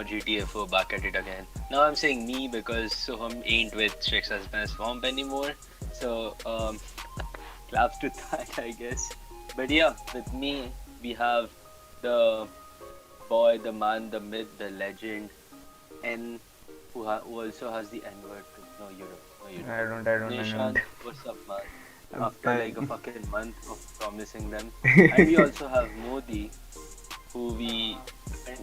more GTA 4 back at it again. Now I'm saying me because Soham ain't with Strict Suspense Swamp anymore. So, claps to that, I guess. But yeah, with me, we have the boy, the man, the myth, the legend, N, who also has the N word too. No, you don't. No, you don't. I don't. Nishant, what's up, man? After But like a fucking month of promising them. And we also have Modi, who we. And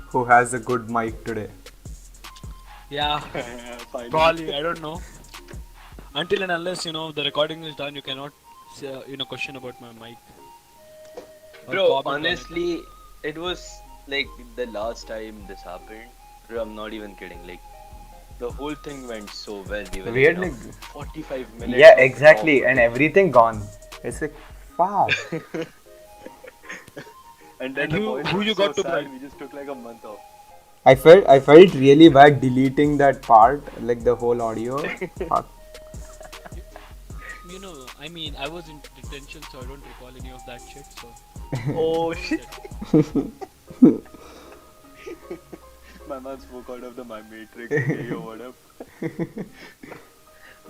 who has a good mic today? Yeah, finally. probably. I don't know. Until and unless the recording is done, you cannot question about my mic or Bro, comment on it. honestly, it was like the last time this happened. Bro, I'm not even kidding. Like, the whole thing went so well. We were We like, had like 45 minutes yeah, of raw exactly, and footage. everything gone. It's like fuck. And then And the who boys who were you so got to sad, bribe? we just took like a month off. I felt really bad deleting that part, like the whole audio. Fuck. You, I mean, I was in detention, so I don't recall any of that shit. So Oh no shit. shit. My man spoke out of the My Matrix. Okay, yo, what up?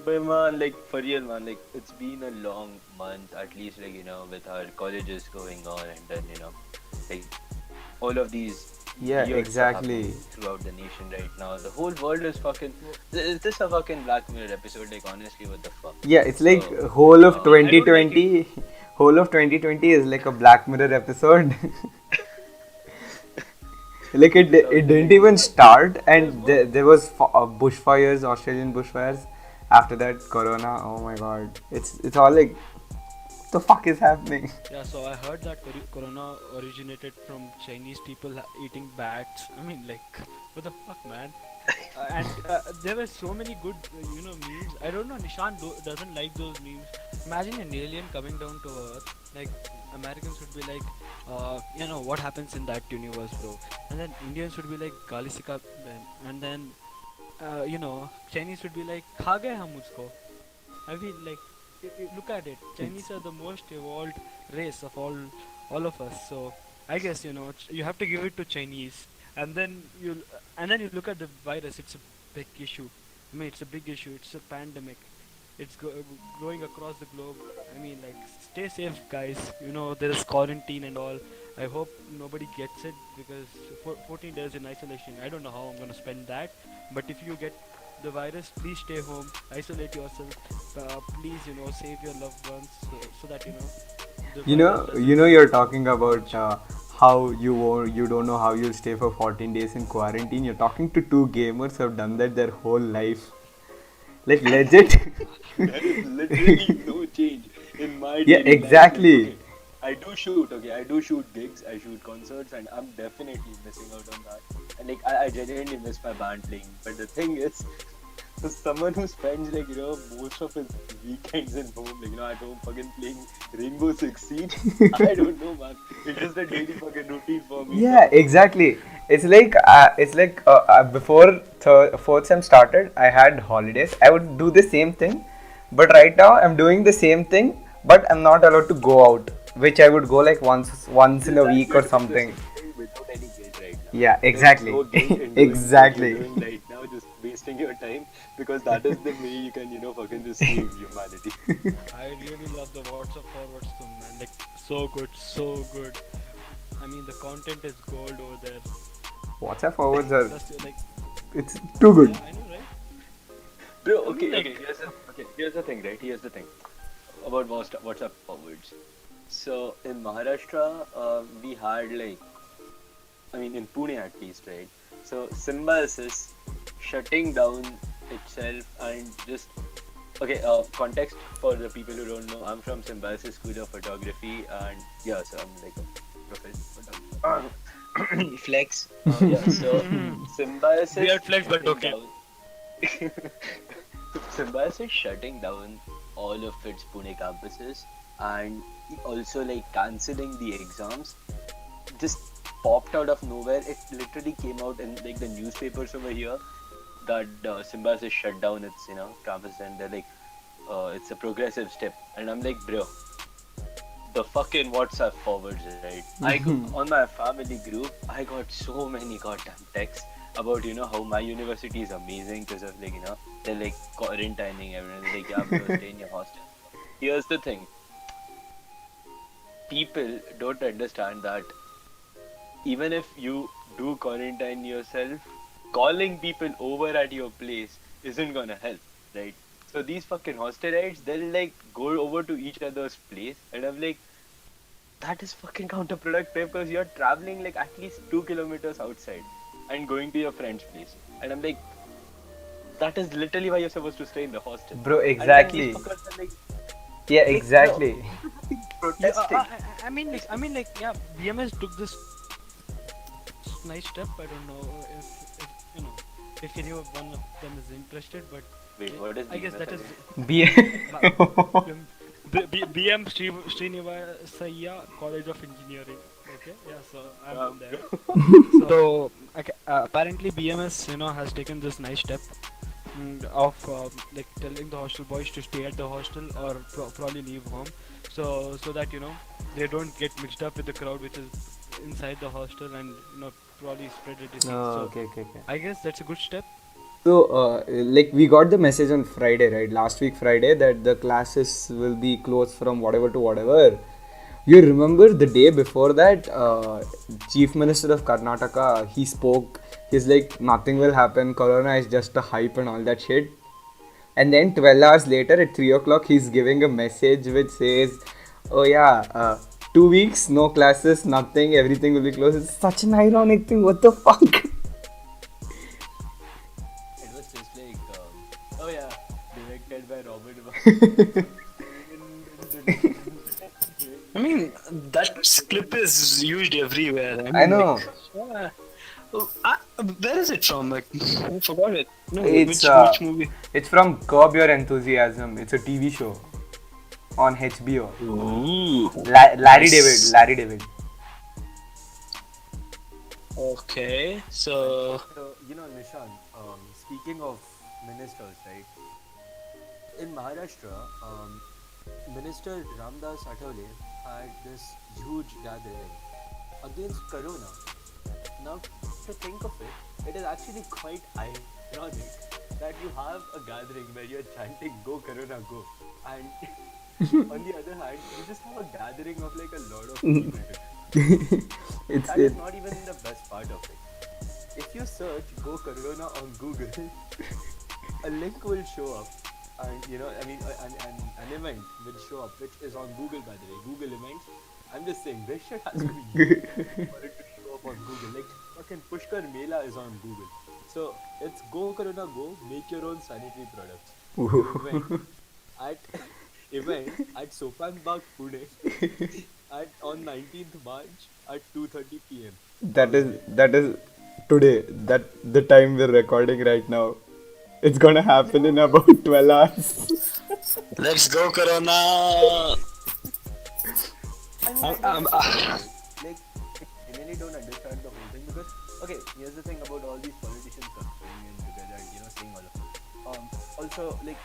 But man, like for real, man, like it's been a long month, at least like with our colleges going on, and then like all of these Yeah, weird stuff exactly. happening throughout the nation right now. The whole world is fucking. Is this a fucking Black Mirror episode? Like honestly, what the fuck? Yeah, it's like So, whole of I don't like it. 2020. Whole of 2020 is like a Black Mirror episode. Like in it didn't 2020, even man. start, There's and one. there was bushfires, Australian bushfires. After that, Corona. Oh my God, it's all like, what the fuck is happening? Yeah, so I heard that corona originated from Chinese people eating bats. I mean, like, what the fuck, man? And there were so many good, memes. I don't know. Nishan doesn't like those memes. Imagine an alien coming down to Earth. Like Americans would be like, what happens in that universe, bro? And then Indians would be like, "Gali sika," and then Chinese would be like, "Kha gaye hum usko." I feel like look at it. It's Chinese are the most evolved race of all of us. So I guess you have to give it to Chinese, and then you look at the virus. It's a big issue. I mean, it's a big issue. It's a pandemic. It's growing across the globe. I mean, like, stay safe, guys. There is quarantine and all. I hope nobody gets it because 14 days in isolation. I don't know how I'm gonna spend that. But if you get the virus, please stay home, isolate yourself. Please, save your loved ones so that the virus doesn't you're talking about reach you. how you don't know how you'll stay for 14 days in quarantine. You're talking to two gamers who have done that their whole life. Like legit. There is literally no change in my Yeah, daily life. Like, exactly. okay, I do shoot, okay, I do shoot gigs, I shoot concerts, and I'm definitely missing out on that. And like, I genuinely miss my band playing. But the thing is, for someone who spends like, most of his weekends in home, like, at home fucking playing Rainbow Six Siege, I don't know, man. It's just a daily fucking routine for me Yeah, now. exactly. It's like before fourth sem started, I had holidays. I would do the same thing, but right now I'm doing the same thing, but I'm not allowed to go out, which I would go like once in a That's week or where it's the something. same thing without any guilt right now. Yeah, There's exactly. no guilt in doing what you're Exactly. doing right now, just wasting your time because that is the way you can, fucking just save humanity. I really love the WhatsApp forwards too, man. Like, so good, so good. I mean, the content is gold over there. WhatsApp forwards are, Plus, like, it's too good. yeah, I know, right? Bro, I mean, okay, like, here's the thing, right? Here's the thing about WhatsApp forwards. So in Maharashtra, we had like, I mean, in Pune at least, right? So Symbiosis shutting down itself and just okay. Context for the people who don't know, I'm from Symbiosis School of Photography, and yeah, so I'm like a professional photographer. Flex. Yeah, so Symbiosis weird flex, but shutting okay. down. Symbiosis shutting down all of its Pune campuses and also like cancelling the exams just popped out of nowhere. It literally came out in like the newspapers over here that Symbiosis shut down its campus and they're like it's a progressive step and I'm like bro, the fucking WhatsApp forwards, right? On my family group, I got so many goddamn texts about how my university is amazing because of they're like quarantining everyone. They're like, yeah, bro, stay in your hostel. Here's the thing: people don't understand that even if you do quarantine yourself, calling people over at your place isn't gonna help, right? So these fucking hostelites, they'll like go over to each other's place, and I'm like, that is fucking counterproductive because you're traveling like at least 2 kilometers outside and going to your friend's place. And I'm like, that is literally why you're supposed to stay in the hostel. Bro, And then these exactly. fuckers are Yeah, bro, exactly. Yeah, protesting. yeah, BMS took this nice step. I don't know if any of one of them is interested, but Wait, what is I guess BMS that is again? Be BM Srinivasaya College of Engineering. Okay, yeah, so I'm from there. So apparently BMS has taken this nice step of like telling the hostel boys to stay at the hostel or probably leave home, so that they don't get mixed up with the crowd which is inside the hostel and probably spread a disease. Oh, So okay, okay, okay. I guess that's a good step. So, like, we got the message on Friday, right? Last week, Friday, that the classes will be closed from whatever to whatever. You remember the day before that, Chief Minister of Karnataka, he spoke. He's like, nothing will happen. Corona is just a hype and all that shit. And then 12 hours later, at 3 o'clock, he's giving a message which says, oh yeah, 2 weeks, no classes, nothing, everything will be closed. It's such an ironic thing. What the fuck? It was just like, oh yeah, directed by Robert. I mean, that clip is used everywhere. I I mean, know. yeah. Where is it from? Like, I forgot it. No, It's which movie? it's from Curb Your Enthusiasm. It's a TV show on HBO. Ooh. Larry Nice. David. Larry David. Okay, so So, Nishan, speaking of ministers, right? In Maharashtra, Minister Ramdas Atole had this huge gathering against Corona. Now, to think of it, it is actually quite ironic that you have a gathering where you're chanting "Go Corona, go," and on the other hand, you just have a gathering of like a lot of people. It's That it. is not even the best part of it. If you search "Go Corona" on Google, a link will show up, and an event will show up, which is on Google, by the way. Google events. I'm just saying this shit has to be used for it to show up on Google. Like fucking Pushkar Mela is on Google. So it's Go Corona Go, make your own sanitary products. Event at event at Sopan Bagh, Pune at on 19th March at 2:30 p.m. That is today. That the time we're recording right now. It's gonna happen in about 12 hours. let's go, Corona. I mean, I don't understand. Like, I really don't understand the whole thing because, okay, here's the thing about all these politicians coming in together and, saying all of it. Also, like,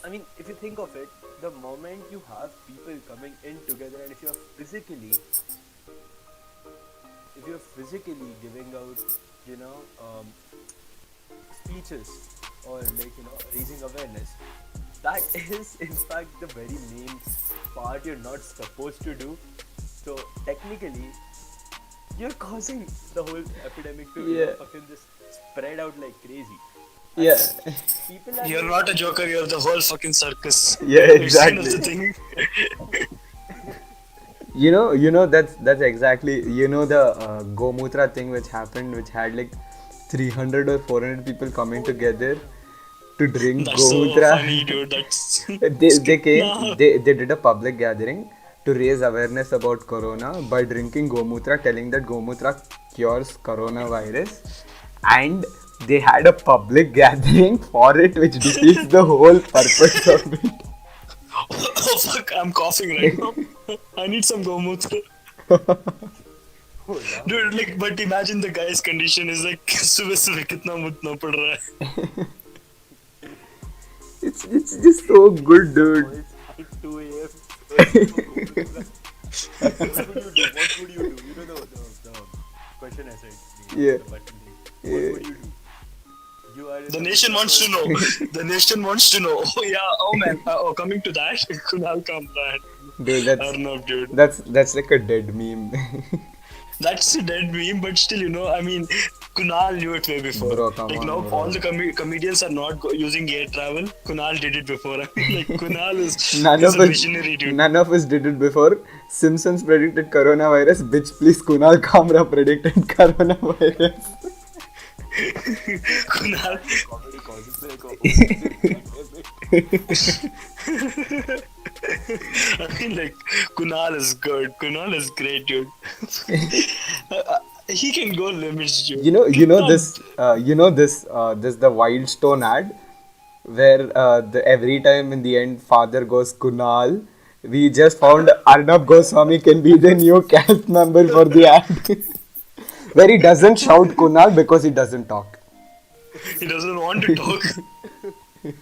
I mean, if you think of it, the moment you have people coming in together and if you're physically giving out, you know, um, speeches or like, raising awareness, that is in fact the very main part you're not supposed to do. So technically, you're causing the whole epidemic to Yeah. fucking just spread out like crazy. And Yeah. people are You're like, not a joker. You're the whole fucking circus. Yeah, It's kind of the exactly. thing. That's exactly the Gaumutra thing which happened, which had like 300 or 400 people coming together to drink That's so Gaumutra. funny, dude. That's they came, nah. they did a public gathering to raise awareness about corona by drinking Gaumutra, telling that Gaumutra cures coronavirus, and they had a public gathering for it, which defeats the whole purpose of it. Oh fuck! I'm coughing right now. I need some Gaumutra. oh yeah, Dude, like, but imagine the guy's condition is like, सुबह सुबह कितना मुतना पड़ रहा है. It's just so good, dude. boys at 2 a.m. searching for Gaumutra. What would you do? What would you do? You know the question I said, Yeah. the button thing. What Yeah. would you do? You are in The the nation middle of wants to know. a The nation wants to know. Oh yeah. Oh man. Coming to that, Kunal Kamran. Dude, Arnav, dude. that's like a dead meme. That's a dead meme, but still, I mean, Kunal knew it way before. Bro, come Like on, now, bro. all the comedians are not using air travel. Kunal did it before. I mean, like Kunal is None is of a us, visionary dude. none of us did it before. Simpsons predicted coronavirus. Bitch, please, Kunal Kamra predicted coronavirus. Kunal, comedy causes like a whole pandemic. I mean, like Kunal is good. Kunal is great, dude. He can go limits, dude. This the Wild Stone ad where every time in the end father goes Kunal. We just found Arnab Goswami can be the new cast member for the ad. Where he doesn't shout Kunal because he doesn't talk. He doesn't want to talk. The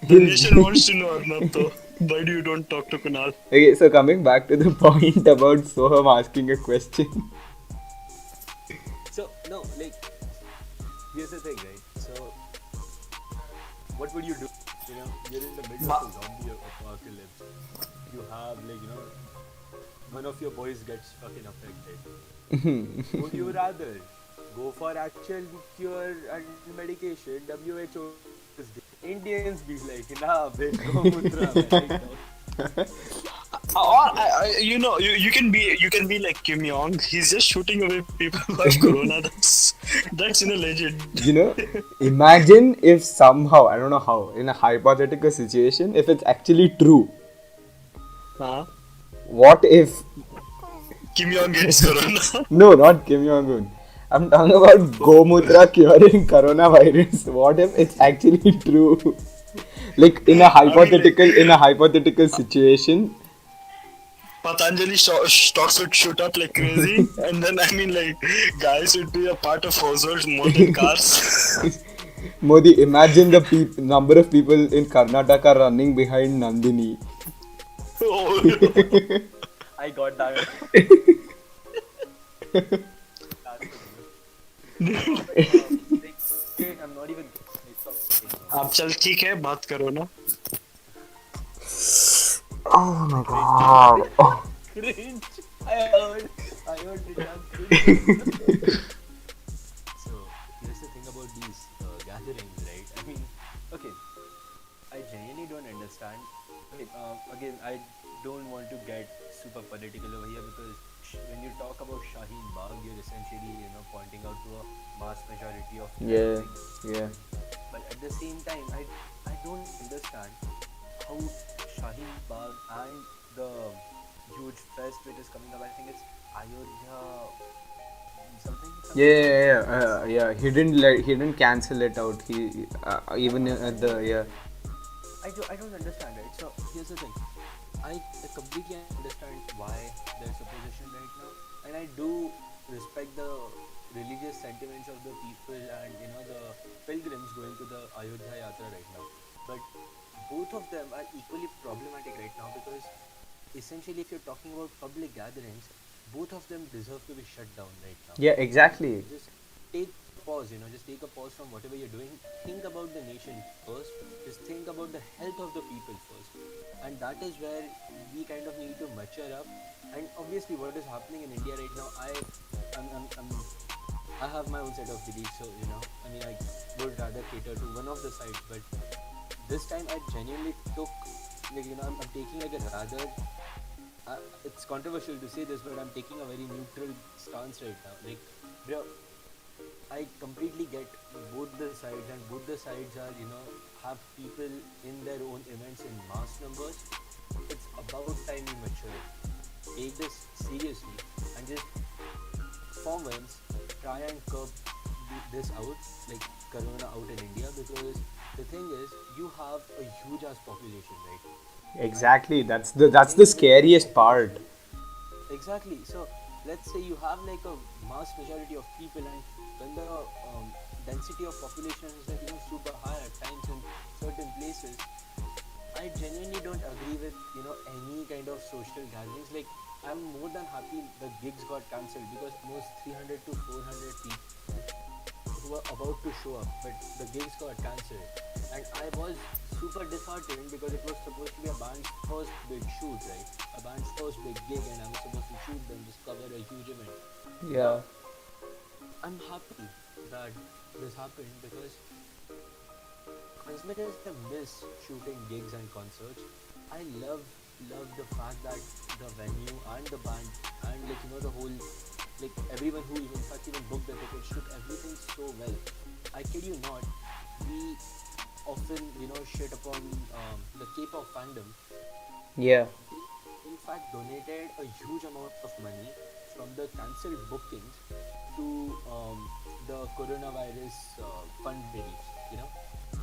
He'll nation wants to know, Arnab, though. Why do you don't talk to Kunal? Okay, so coming back to the point about Soham asking a question. So no, like here's the thing, right? So what would you do? You know, you're in the middle of a zombie apocalypse. You have one of your boys gets fucking affected. Would you rather go for actual cure and medication? WHO is Indians be like, nah, bitch, Gaumutra, man, right now. Or you can be like Kim Jong. He's just shooting away people who have corona. That's legend. Imagine if somehow, I don't know how, in a hypothetical situation, if it's actually true. Huh? What if? Kim Jong gets corona. No, not Kim Jong Un. I'm talking about Gaumutra curing coronavirus. What if it's actually true? Like in a hypothetical situation. Patanjali stocks would shoot up like crazy, and then guys would be a part of households more than cars. Modi, imagine the number of people in Karnataka running behind Nandini. Oh, I got that. I'm not even. अब चल ठीक है बात करो ना. Oh my god. Oh. Cringe. I heard it. I'm cringe. So here's the thing about these gatherings, right? I mean, okay, I genuinely don't understand. Okay, again, I don't want to get super political over here because when you talk about Shaheen Bagh, you're essentially pointing out to a mass majority of Yeah, things. yeah. But at the same time, I don't understand how Shaheen Bagh and the huge fest which is coming up, I think it's Ayodhya something. Yeah. He didn't cancel it out. He even at the I don't understand, right? So here's the thing. I completely understand why there's opposition right now, and I do respect the religious sentiments of the people and the pilgrims going to the Ayodhya Yatra right now. But both of them are equally problematic right now because essentially, if you're talking about public gatherings, both of them deserve to be shut down right now. Yeah, exactly. Just take a pause, just take a pause from whatever you're doing. Think about the nation first. Just think about the health of the people first. And that is where we kind of need to mature up. And obviously, what is happening in India right now, I have my own set of beliefs. So I would rather cater to one of the sides. But this time, I genuinely took, I'm taking a rather. It's controversial to say this, but I'm taking a very neutral stance right now. Like, bro, I completely get both the sides, and both the sides are, have people in their own events in mass numbers. It's about time we mature. Take this seriously and just for once try and curb this out, like Corona out in India, because the thing is, you have a huge ass population, right? Exactly. That's the scariest part. Exactly. So let's say you have like a mass majority of people, and when the density of population is like super high at times in certain places, I genuinely don't agree with any kind of social gatherings. Like I'm more than happy the gigs got cancelled because almost 300 to 400 people who were about to show up, but the gigs got cancelled, and I was super disheartened because it was supposed to be a band's first big shoot, right? A band's first big gig, and I was supposed to shoot them, just cover a huge event. Yeah. But I'm happy that this happened because as much as I miss shooting gigs and concerts, I love the fact that the venue and the band and the whole everyone who even in fact even booked the tickets took everything so well. I kid you not, we often shit upon the K-pop fandom. Yeah. They in fact donated a huge amount of money from the cancelled bookings to the coronavirus fund reliefs,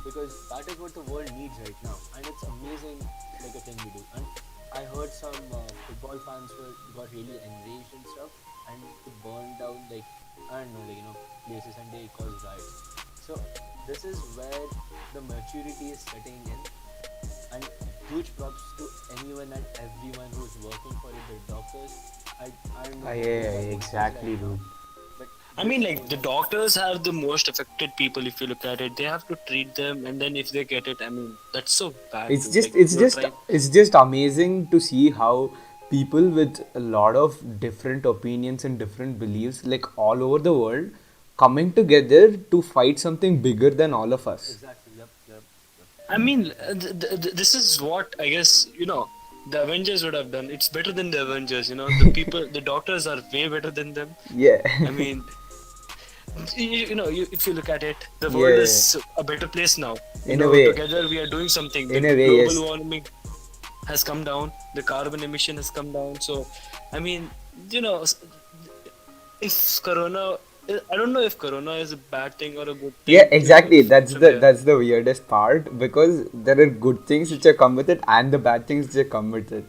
because that is what the world needs right now, and it's amazing, like a thing we do. And I heard some football fans got really enraged and stuff, and they burned down I don't know, places, and they caused riots. So this is where the maturity is setting in, and huge props to anyone and everyone who's working for it. The doctors, I don't know who's Yeah, at what stage exactly, right now, dude. but I this mean, goes like the on. doctors are the most affected people. If you look at it, they have to treat them, and then if they get it, I mean, that's so bad, It's dude. just Like it's you're just trying. it's just amazing to see how people with a lot of different opinions and different beliefs, like all over the world, coming together to fight something bigger than all of us. Exactly. Yep. Yep. Yep. I mean, this is what I guess the Avengers would have done. It's better than the Avengers. The people, the doctors are way better than them. Yeah. I mean, if you look at it, the world Yeah. is a better place now. In a way. Together we are doing something. The In a way, global yes. warming has come down. The carbon emission has come down. So, I mean, you know, if Corona, I don't know if Corona is a bad thing or a good Yeah, thing. exactly. From here. That's the weirdest part, because there are good things which are come with it and the bad things which are come with it.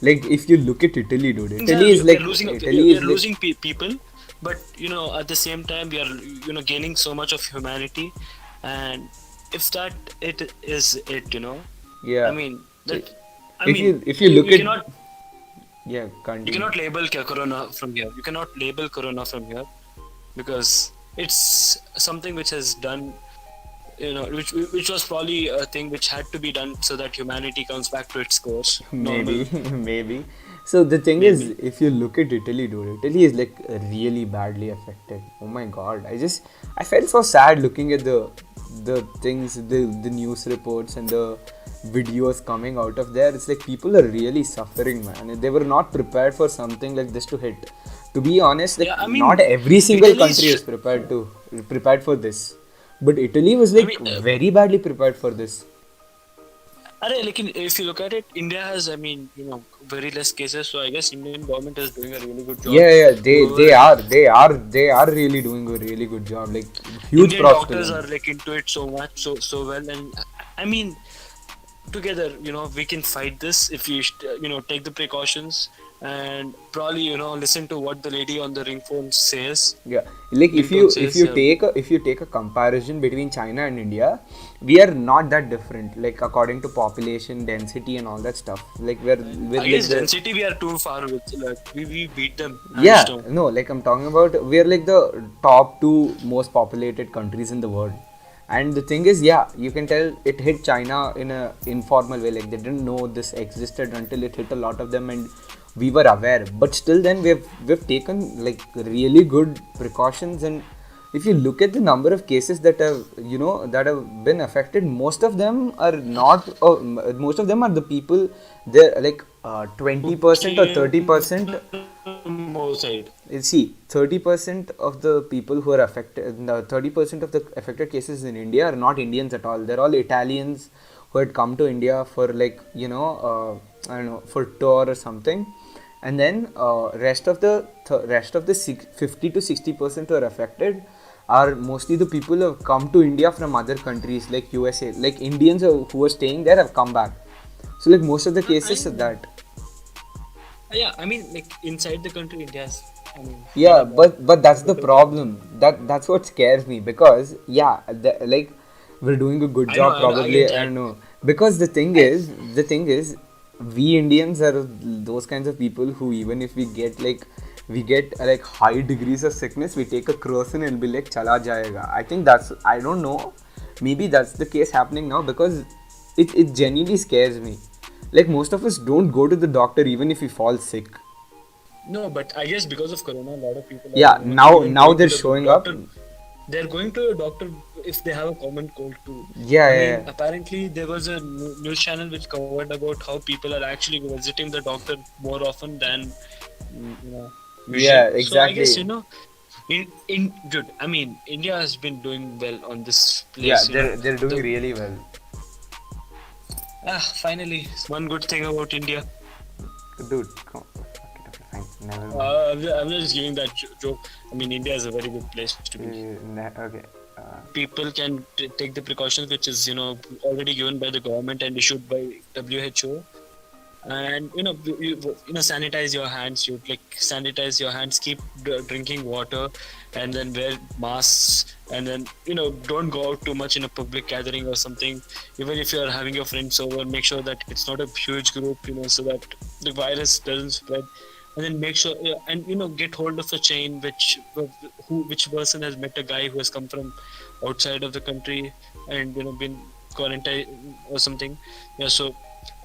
Like if you look at Italy, dude, Yeah, we are losing. Italy We are is like losing people, but at the same time, we are gaining so much of humanity, and if that it is it, I yeah. mean I- that. I mean, if you look you at cannot yeah, you continue. cannot label Corona from here. You cannot label Corona from here because it's something which has done. Which was probably a thing which had to be done so that humanity comes back to its course, Maybe, normal, maybe. So the thing is, maybe. if you look at Italy, dude, Italy is like really badly affected. Oh my god, I felt so sad looking at the things, the news reports and the videos coming out of there. It's like people are really suffering, man. They were not prepared for something like this to hit. To be honest, like Yeah, I not mean, every single Italy's. country is prepared for this, but Italy was I like mean, very badly prepared for this. like if you look at it, India has, I mean, very less cases. So I guess Indian government is doing a really good job. Yeah, Whoever they are really doing a really good job. Like huge Indian props to doctors them. are like into it so much, so well, and I mean, together, we can fight this if we, take the precautions and probably, listen to what the lady on the Yeah, like ringtone if says. you take a comparison between China and India, we are not that different. Like according to population density and all that stuff. Like we're I like guess the density we are too far with. Like we beat them hands yeah, down. no, like I'm talking about, we're like the top two most populated countries in the world. And the thing is, yeah, you can tell it hit China in a informal way. Like they didn't know this existed until it hit a lot of them, and we were aware. But still, then we've taken like really good precautions. And if you look at the number of cases that have that have been affected, most of them are not. Most of them are the people. They're like 20% or 30%. More side. See, 30% of the people who are affected, the 30% of the affected cases in India are not Indians at all. They're all Italians who had come to India for like, I don't know, for tour or something. And then rest of the 50 to 60% who are affected are mostly the people who have come to India from other countries like USA. Like Indians who are staying there have come back. So like most of the cases are that. Yeah, I mean, like inside the country, India's. I mean, Yeah, but that's the problem. That's what scares me, because yeah, like we're doing a good I know, job I probably. get I that. don't know. Because the thing is, we Indians are those kinds of people who, even if we get like high degrees of sickness, we take a croissant and be like chala jayega. I think that's, I don't know, maybe that's the case happening now, because it genuinely scares me. Like, most of us don't go to the doctor even if we fall sick. No, but I guess because of Corona, a lot of people are, Yeah, now even now going to they're the showing up. doctor. They're going to a doctor if they have a common cold too. Yeah, I yeah, mean, yeah. apparently there was a news channel which covered about how people are actually visiting the doctor more often than usual. Yeah, So I guess exactly. in good. I mean, India has been doing well on this Yeah, place. they're doing The really well. finally one good thing about India. Dude, come. Okay, okay, fine. Never mind. I'm not just giving that joke. I mean, India is a very good place to be. Okay. People can take the precautions which is already given by the government and issued by WHO, and sanitize your hands. You like sanitize your hands, keep drinking water, and then wear masks, and then don't go out too much in a public gathering or something. Even if you're having your friends over, make sure that it's not a huge group, so that the virus doesn't spread. And then make sure, and get hold of a chain which person has met a guy who has come from outside of the country and been quarantined or something. Yeah, so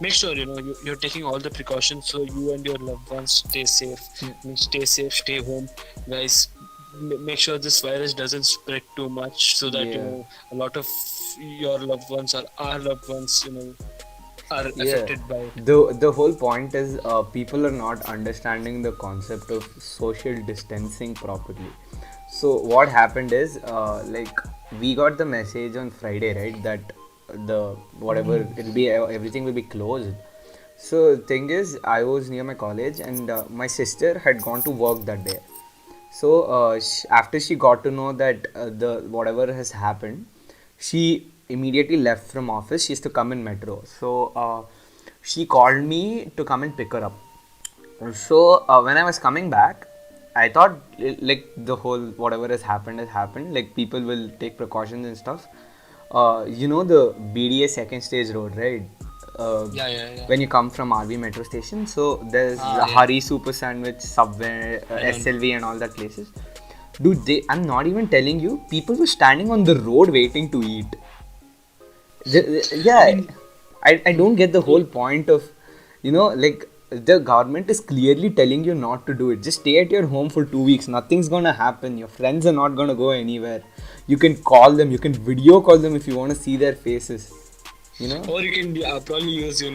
make sure you're taking all the precautions so you and your loved ones stay safe. I mean, stay safe, stay home, guys. Make sure this virus doesn't spread too much so that Yeah. a lot of your loved ones or our loved ones are Yeah. affected by it. The whole point is, people are not understanding the concept of social distancing properly. So what happened is, like, we got the message on Friday, right, that the whatever it'll be, everything will be closed. So the thing is, I was near my college, and my sister had gone to work that day. So after she got to know that the whatever has happened, she immediately left from office. She used to come in metro. So she called me to come and pick her up. So when I was coming back, I thought, like, the whole whatever has happened has happened. Like, people will take precautions and stuff. The BDA second stage road, right? Uh, Yeah, yeah, yeah. when you come from RV metro station, so there's Yeah. Hari Super Sandwich, Subway, I don't. SLV, and all that places. Dude, I'm not even telling you. People were standing on the road waiting to eat. I Yeah, mean, I don't get the whole point of, like, the government is clearly telling you not to do it. Just stay at your home for 2 weeks. Nothing's gonna happen. Your friends are not gonna go anywhere. You can call them. You can video call them if you want to see their faces. You know? or you can probably use, you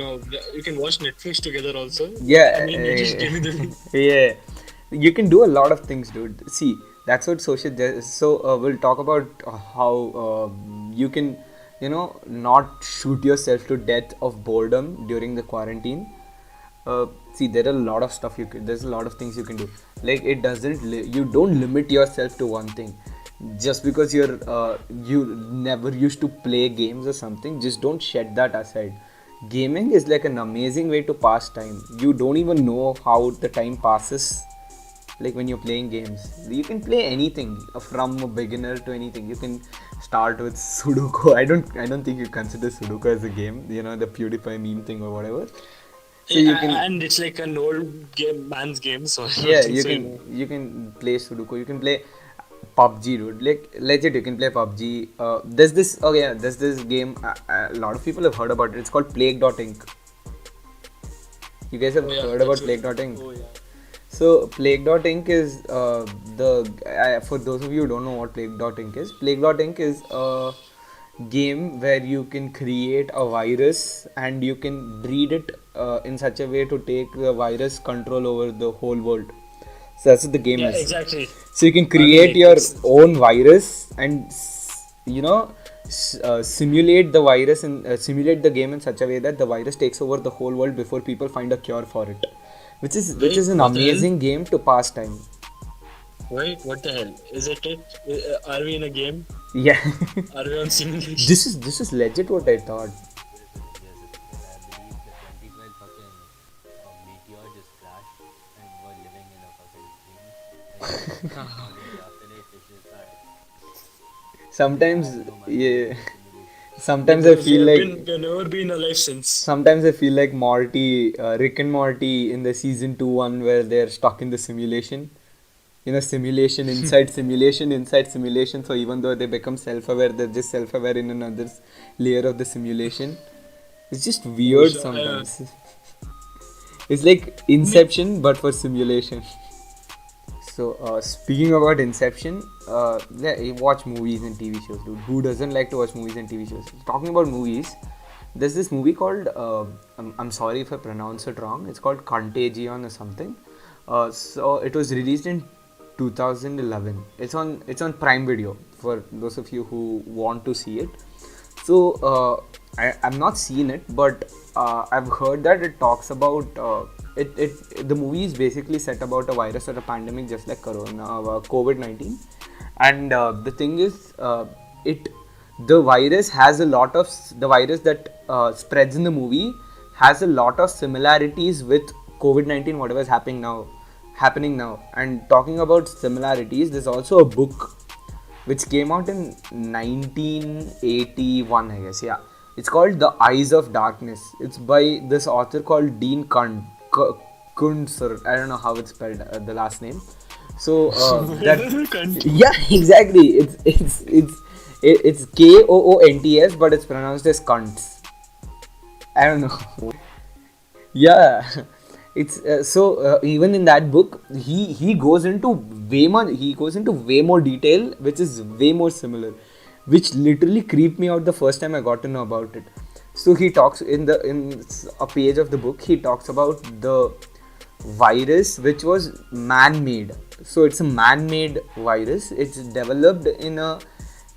can watch Netflix together also. I Yeah, mean, you just give me the link. yeah. You can do a lot of things, dude. See, that's what social. So we'll talk about how you can, not shoot yourself to death of boredom during the quarantine. See, there are a lot of stuff you can. There's a lot of things you can do. Like, it doesn't. You don't limit yourself to one thing. Just because you never used to play games or something, just don't shed that aside. Gaming is like an amazing way to pass time. You don't even know how the time passes, like, when you're playing games. You can play anything, from a beginner to anything. You can start with Sudoku. I don't think you consider Sudoku as a game, the PewDiePie meme thing or whatever. So you can, And it's like an old man's game, so I don't yeah, think you so. can you can play Sudoku. You can play PUBG, dude. Like, legit, you can play PUBG. There's this game. A lot of people have heard about it. It's called Plague.Inc. You guys have Oh yeah, heard about that's it. Plague.Inc? Oh yeah. So Plague.Inc is for those of you who don't know what Plague.Inc is. Plague.Inc is a game where you can create a virus and you can breed it in such a way to take the virus control over the whole world. So that's what the game Yeah, is. exactly. So you can I mean, create like your it's own virus and simulate the virus and simulate the game in such a way that the virus takes over the whole world before people find a cure for it, which is wait, an what the hell? amazing game to pass time. Wait, what the hell? Is it it? Are we in a game? Yeah. Are we on simulation? This is legit what I thought. Here's the thing, right? I believe the 2012 fucking meteor just crashed and we're living in a fucking dream. And all the afterlife is just, alright, I Sometimes, have no money, yeah. simulation. Sometimes I Because feel like we have never been alive since. Morty, Rick and Morty in the season 2 one where they're stuck in the simulation. You know, simulation inside simulation. So even though they become self-aware, they're just self-aware in another layer of the simulation. It's just Oh, weird so, sometimes. It's like I mean, Inception, but for simulation. So, speaking about Inception, yeah, you watch movies and TV shows, dude. Who doesn't like to watch movies and TV shows? Talking about movies, there's this movie called, I'm sorry if I pronounce it wrong, it's called Contagion or something. So, it was released in 2011. It's on Prime Video for those of you who want to see it. So I've not seen it, but I've heard that it talks about the movie is basically set about a virus or a pandemic just like Corona, COVID-19, and the thing is, it the virus has a lot of the virus that spreads in the movie has a lot of similarities with COVID-19, whatever is happening now. And talking about similarities, there's also a book which came out in 1981, I guess. Yeah, it's called The Eyes of Darkness. It's by this author called Dean Kuntz, or I don't know how it's spelled, the last name. So that Cunt. yeah, exactly. It's Koonts, but it's pronounced as Kunts. I don't know. Yeah, it's even in that book he goes into way more detail, which is way more similar, which literally creeped me out the first time I got to know about it. So he talks in a page of the book, he talks about the virus which was man-made. So it's a man-made virus. It's developed in a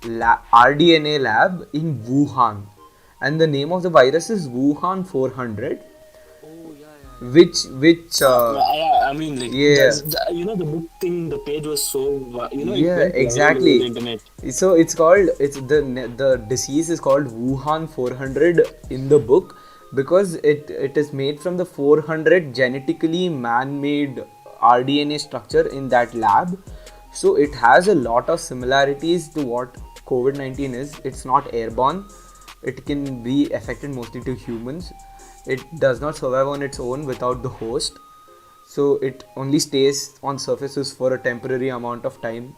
RDNA lab in Wuhan, and the name of the virus is Wuhan 400, Oh yeah, yeah, yeah. which I mean, like, yeah, the book thing, the page was so, it yeah, went viral over the exactly. internet. So the disease is called Wuhan 400 in the book because it is made from the 400 genetically man-made RDNA structure in that lab. So it has a lot of similarities to what COVID-19 is. It's not airborne. It can be affected mostly to humans. It does not survive on its own without the host, so it only stays on surfaces for a temporary amount of time.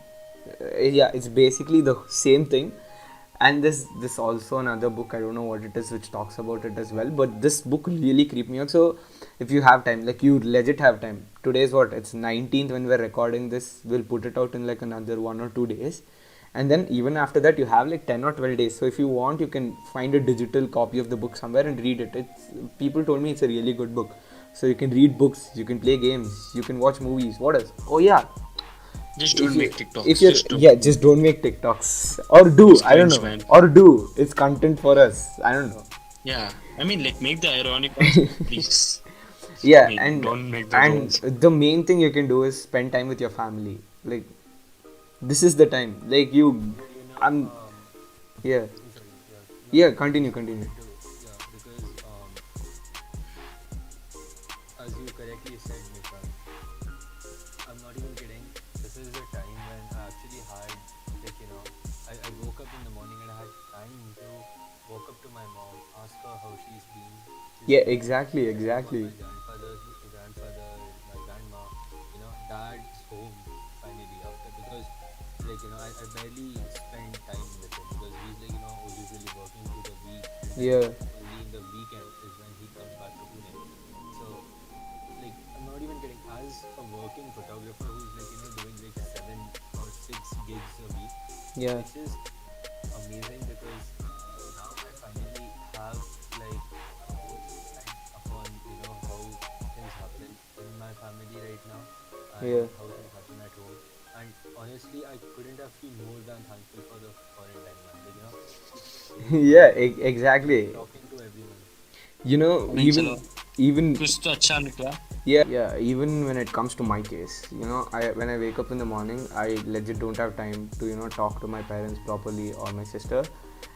Yeah, it's basically the same thing. And this also another book, I don't know what it is, which talks about it as well, but this book really creeped me out. So if you have time, like you legit have time, today's what, it's 19th when we're recording this, we'll put it out in like another 1 or 2 days, and then even after that you have like 10 or 12 days. So if you want, you can find a digital copy of the book somewhere and read it. It's People told me it's a really good book. So you can read books, you can play games, you can watch movies. What else? Oh yeah, Just if don't you make if TikToks. you're Just don't. yeah, just don't make TikToks, or do, It's I don't cringe, know, man. or do. It's content for us. I don't know. Yeah. I mean, like, make the ironic ones, but please. I Yeah, mean, and don't make the good and ones. the main thing you can do is spend time with your family. Like this is the time. Like you, But you know, I'm yeah, I'm sorry. Yeah, no, yeah. no. Continue, I continue. wanted to, yeah, because as you correctly said, Nishan, I'm not even kidding. This is the time when I actually had, like, I woke up in the morning and I had time to walk up to my mom, ask her how she's been, just, Yeah, exactly, tell her about exactly. my grandfather, my grandma, dad's home finally after, because, I barely spend time with him because he's, usually working through the week, and then Yeah, only in the weekend is when he comes back to Pune. So, I'm not even kidding. As a working photographer who's doing like 7 or 6 gigs a week, yeah, it's just amazing because now I finally have like a whole insight upon how things happen in my family right now and yeah. how things happen at home. And honestly, I couldn't have been more than thankful for the quarantine, man. It's really Yeah, been exactly. talking to everyone. You know, I mean, chalo. even कुछ तो अच्छा निकला. yeah, even when it comes to my case, I when I wake up in the morning, I legit don't have time to talk to my parents properly or my sister.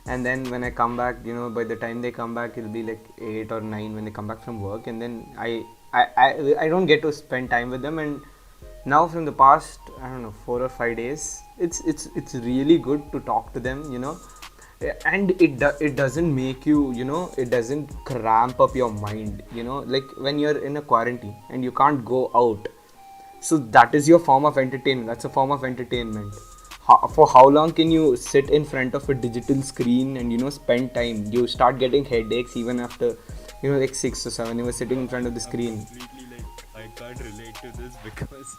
And then when I come back, by the time they come back, it'll be like 8 or 9 when they come back from work, and then I don't get to spend time with them. And now from the past, I don't know, 4 or 5 days, it's really good to talk to them, And it doesn't make you, it doesn't cramp up your mind, like when you're in a quarantine and you can't go out. So that is your form of entertainment. That's a form of entertainment. For how long can you sit in front of a digital screen and spend time? You start getting headaches even after like 6 or 7 you were sitting in front of the I'm screen. completely like I can't relate to this because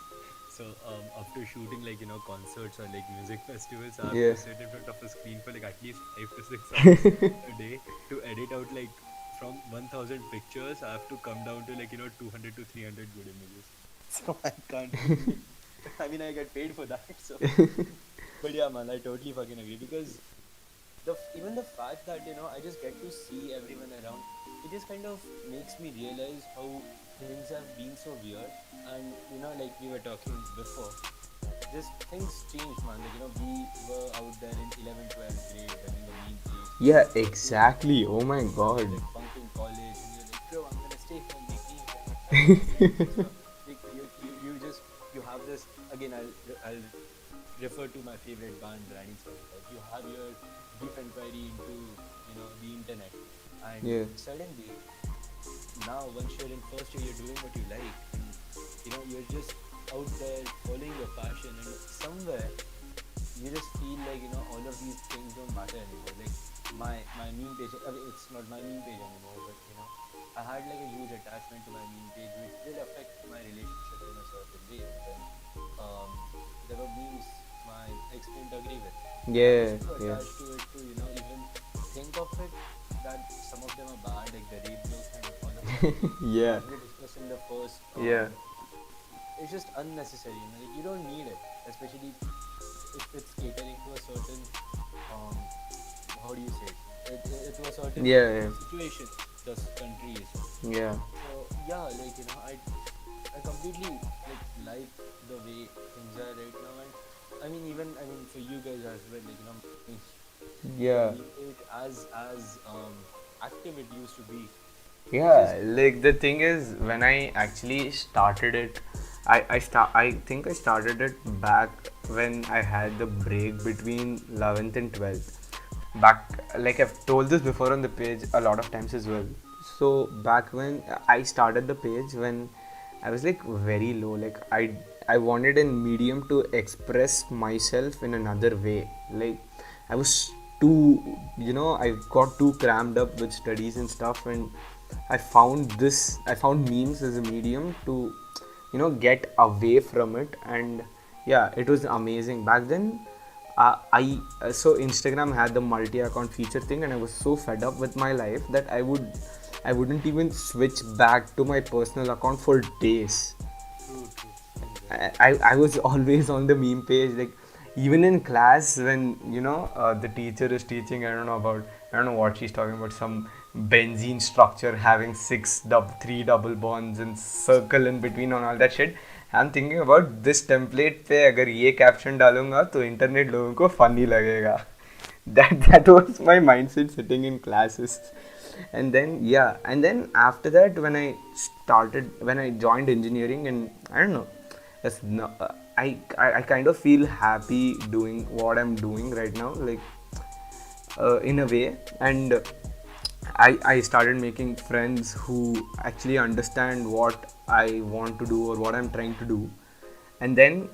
after shooting like concerts or like music festivals, I have Yeah. to sit in front of a screen for like at least 5 to 6 hours a day to edit out like from 1,000 pictures. I have to come down to like 200 to 300 good images. So I can't really. I mean, I get paid for that. So, but yeah, man, I totally fucking agree because even the fact that I just get to see everyone around, it just kind of makes me realize how things have been so weird. And like we were talking before, just things changed, man. Like we were out there in 11th, 12th grade running a meme page. Yeah, You exactly. Oh my you're god. like bunking college and you're like, bro, I'm gonna stay home, make memes, I'm not coming to school and stuff. Like you just you have this again. I'll refer to my favorite band, Granny Song. Like you have your deep inquiry into the internet, and Yeah. suddenly now once you're in first year, you're doing what you like, and you're just out there following your passion, and somewhere you just feel like all of these things don't matter anymore. Like my meme page, I mean, it's not my meme page anymore, but I had like a huge attachment to my meme page, which did affect my relationship in a certain way. And then um, there were memes my ex didn't agree with, and I was Yeah, too yeah. attached to it to even think of it. That some of them are bad, like the rape jokes and all of that. Yeah. As we discussed in the first, Yeah. it's just unnecessary. Like you don't need it, especially if it's catering to a certain um, how do you say to a certain Yeah, yeah. situation the country is in. Yeah. So yeah, like I completely like the way things are right now. And I mean for you guys as well, like the Yeah. meme page as active it used to be. It's just Yeah, like the thing is, when I actually started it, I think I started it back when I had the break between 11th and 12th. Back, like I've told this before on the page a lot of times as well. So back when I started the page, when I was like very low, like I wanted a medium to express myself in another way. Like I was too, I got too crammed up with studies and stuff, and I found memes as a medium to, get away from it. And yeah, it was amazing back then. So Instagram had the multi-account feature thing, and I was so fed up with my life that I wouldn't even switch back to my personal account for days. true, true. Same there. I was always on the meme page, like even in class when the teacher is teaching. I don't know what she's talking about, some benzene structure having three double bonds and circle in between and all that shit. I'm thinking about this template पे अगर ये caption डालूंगा तो internet लोगों को funny लगेगा. That was my mindset sitting in classes. And then yeah, and then after that when I joined engineering, and I don't know, it's no, I kind of feel happy doing what I'm doing right now, like in a way. And I started making friends who actually understand what I want to do or what I'm trying to do. And then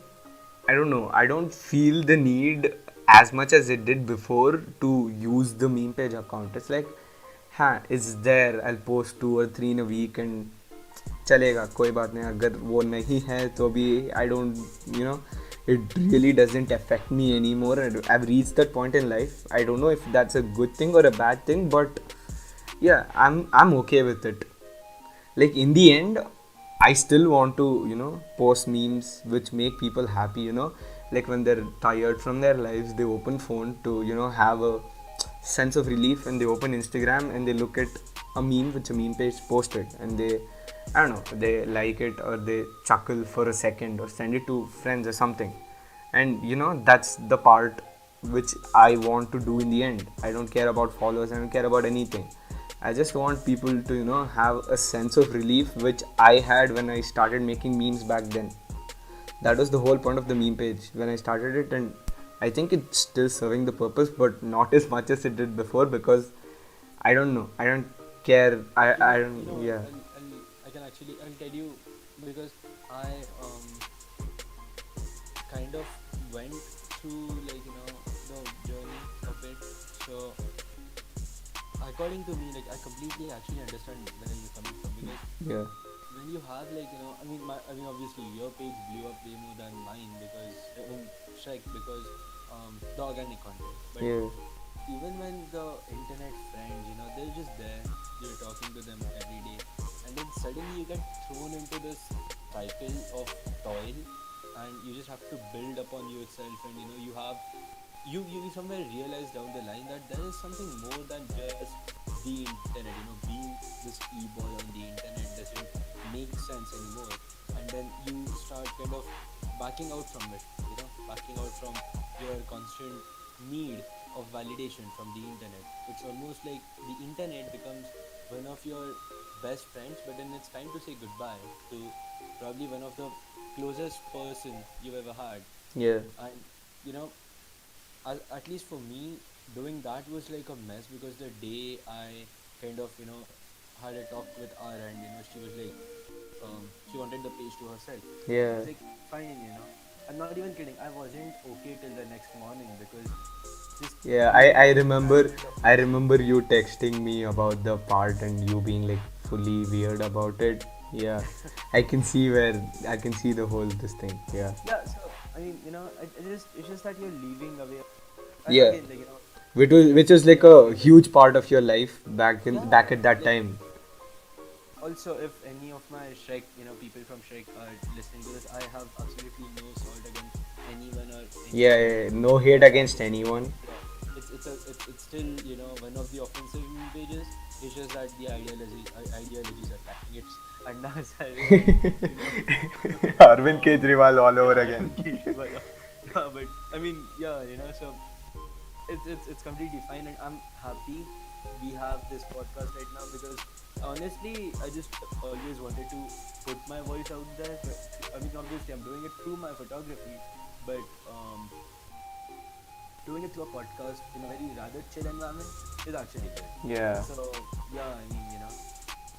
I don't know, I don't feel the need as much as it did before to use the meme page account. It's like, it's there, I'll post 2 or 3 in a week and चलेगा, कोई बात नहीं. अगर वो नहीं है तो भी I don't, it really doesn't affect me anymore. I've reached that point in life. I don't know if that's a good thing or a bad thing, but yeah, I'm okay with it. Like in the end, I still want to post memes which make people happy. Like when they're tired from their lives, they open phone to have a sense of relief, and they open Instagram and they look at a meme which a meme page posted, and they, I don't know, they like it or they chuckle for a second or send it to friends or something. And that's the part which I want to do in the end. I don't care about followers, I don't care about anything. I just want people to have a sense of relief which I had when I started making memes back then. That was the whole point of the meme page when I started it. And I think it's still serving the purpose, but not as much as it did before because I don't know. I don't care. I don't. Yeah. I can actually I'll tell you because I kind of went through like the journey of it. So according to me, like I completely actually understand where you're coming from because Yeah. when you have like I mean obviously your page blew up way more than mine because Shrek because the organic content, but Yeah. even when the internet friends, they're just there, you're talking to them every day, and then suddenly you get thrown into this cycle of toil, and you just have to build upon yourself, and you have you somewhere realize down the line that there is something more than just the internet. Being this e-boy on the internet doesn't make sense anymore, and then you start kind of backing out from it, backing out from your constant need of validation from the internet. It's almost like the internet becomes one of your best friends, but then it's time to say goodbye to probably one of the closest person you've ever had. Yeah. And you know at least for me, doing that was like a mess because the day I kind of had a talk with her, and she was like she wanted the page to herself. I Yeah. was like, fine, I'm not even kidding, I wasn't okay till the next morning because just Yeah. I feeling remember. abandoned of I myself. remember you texting me about the part and you being like fully weird about it. Yeah. I can see where I can see the whole this thing. Yeah. Yeah, so I mean, it's just that you're leaving away. And Yeah. again, like Which was like a huge part of your life back yeah, at that like time. also if any of my Shrek, people from Shrek are listening to this, I have absolutely no salt against anyone or any Yeah, meme yeah, page. no hate against anyone. Yeah, it's still one of the offensive meme pages. It's just that the ideologies are clashing. It's Anna Hazare and Arvind Kejriwal all over yeah, again. Arvind Kejriwal. Yeah, but I mean, yeah, so it's completely fine, and I'm happy we have this podcast right now because honestly, I just always wanted to put my voice out there. But I mean, obviously, I'm doing it through my photography, but doing it through a podcast in a very rather chill environment is actually good. Yeah. So yeah, I mean,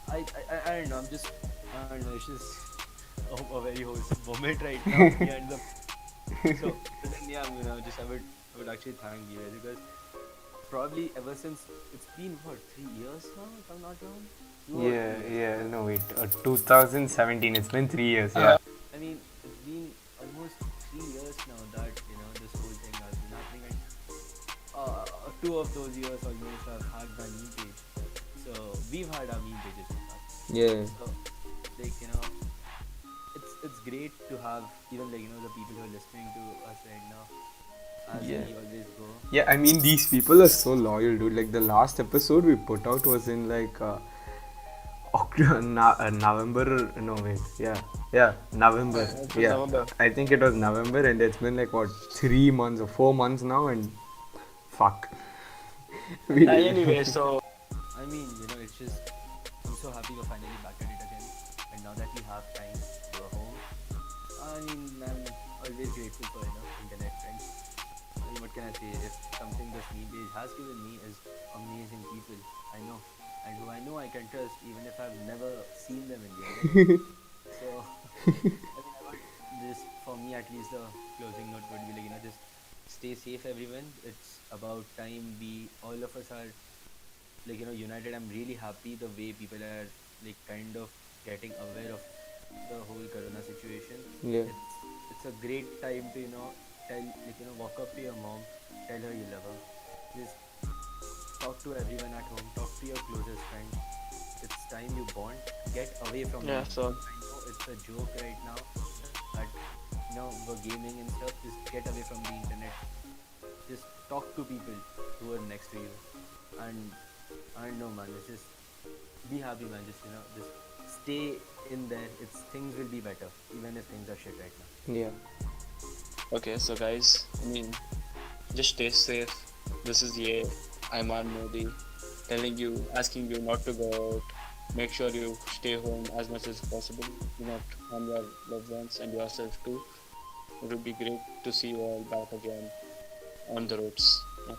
I don't know. I don't know. It's just a very wholesome moment right now. Me and the but then yeah, just I would actually thank you guys because probably ever since it's been what 3 years now, if I'm not wrong, 2 or 3 years. Yeah, no, wait. 2017, it's been 3 years, Uh, yeah. I mean, it's been almost 3 years now that this whole thing has been happening, and 2 of those years almost I've had my meme page. So we've had our meme pages in fact. Yeah. So like it's great to have even like the people who are listening to us right now, as Yeah. we always go. Yeah, I mean, these people are so loyal, dude. Like, the last episode we put out was in like November. No, wait. Yeah. Yeah, November. it was Yeah. November. I think it was November, and it's been like what, 3 months or 4 months now, and fuck. We, Anyway, so I mean, it's just I'm so happy we're finally back at it again. And now that we have time, we're home. I mean, I'm always grateful for internet friends. I mean, what can I say? If something this meme page has given me is amazing people I know, and who I know I can trust, even if I've never seen them in real life. So, I mean, I would just for me at least the closing note would be like just stay safe, everyone. It's about time we all of us are like united. I'm really happy the way people are like kind of getting aware of the whole corona situation. yeah. It's a great time to tell like walk up to your mom, tell her you love her, just talk to everyone at home, talk to your closest friends. It's time you bond, get away from the yeah, internet. so I know it's a joke right now that we're gaming and stuff. Just get away from the internet, just talk to people who are next to you, and I don't know, man. It's just be happy, man. Just just stay in there. It's things will be better, even if things are shit right now. Yeah. okay, so guys, I mean, just stay safe. This is Ye. I'm Modi, telling you, asking you not to go out. Make sure you stay home as much as possible. Do not harm your loved ones and yourself too. It would be great to see you all back again on the roads. Yeah.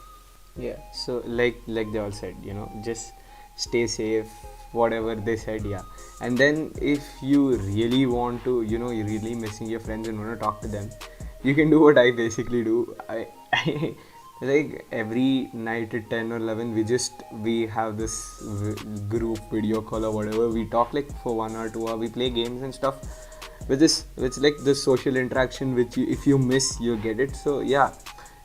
Yeah, so like they all said, just stay safe, whatever they said, yeah. And then if you really want to, you're really missing your friends and want to talk to them, you can do what I basically do. I like every night at 10 or 11, we have this group video call or whatever. We talk like for 1 or 2 hour. We play games and stuff. With this, it's like the social interaction which if you miss, you get it. So yeah,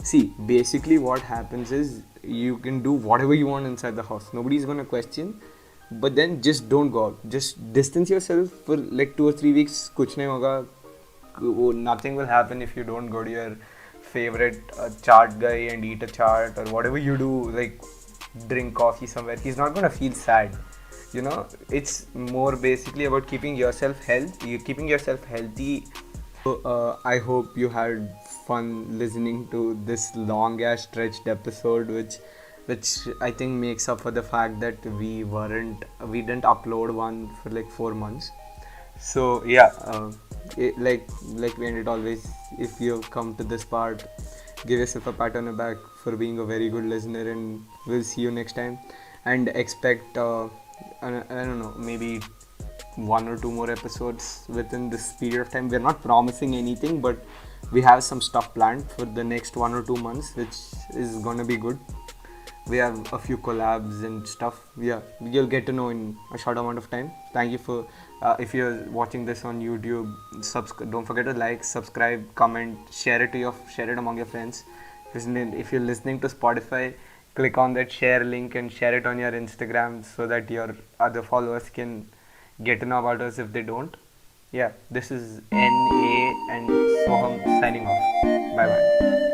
see, basically what happens is you can do whatever you want inside the house. Nobody's gonna question. But then just don't go out. Just distance yourself for like 2 or 3 weeks. कुछ नहीं होगा. Nothing will happen if you don't go to your favorite chaat guy and eat a chaat or whatever you do. Like drink coffee somewhere. He's not gonna feel sad. It's more basically about keeping yourself healthy. So I hope you had fun listening to this long ass stretched episode, which I think makes up for the fact that we didn't upload one for like 4 months. So yeah, like we ended always. If you've come to this part, give yourself a pat on the back for being a very good listener, and we'll see you next time. And expect I don't know, maybe 1 or 2 more episodes within this period of time. We're not promising anything, but we have some stuff planned for the next 1 or 2 months, which is gonna be good. We have a few collabs and stuff. Yeah, you'll get to know in a short amount of time. Thank you for if you're watching this on YouTube. Don't forget to like, subscribe, comment, share it among your friends. If you're listening to Spotify, click on that share link and share it on your Instagram so that your other followers can get to know about us if they don't. Yeah, this is NA and Soham signing off. Bye bye.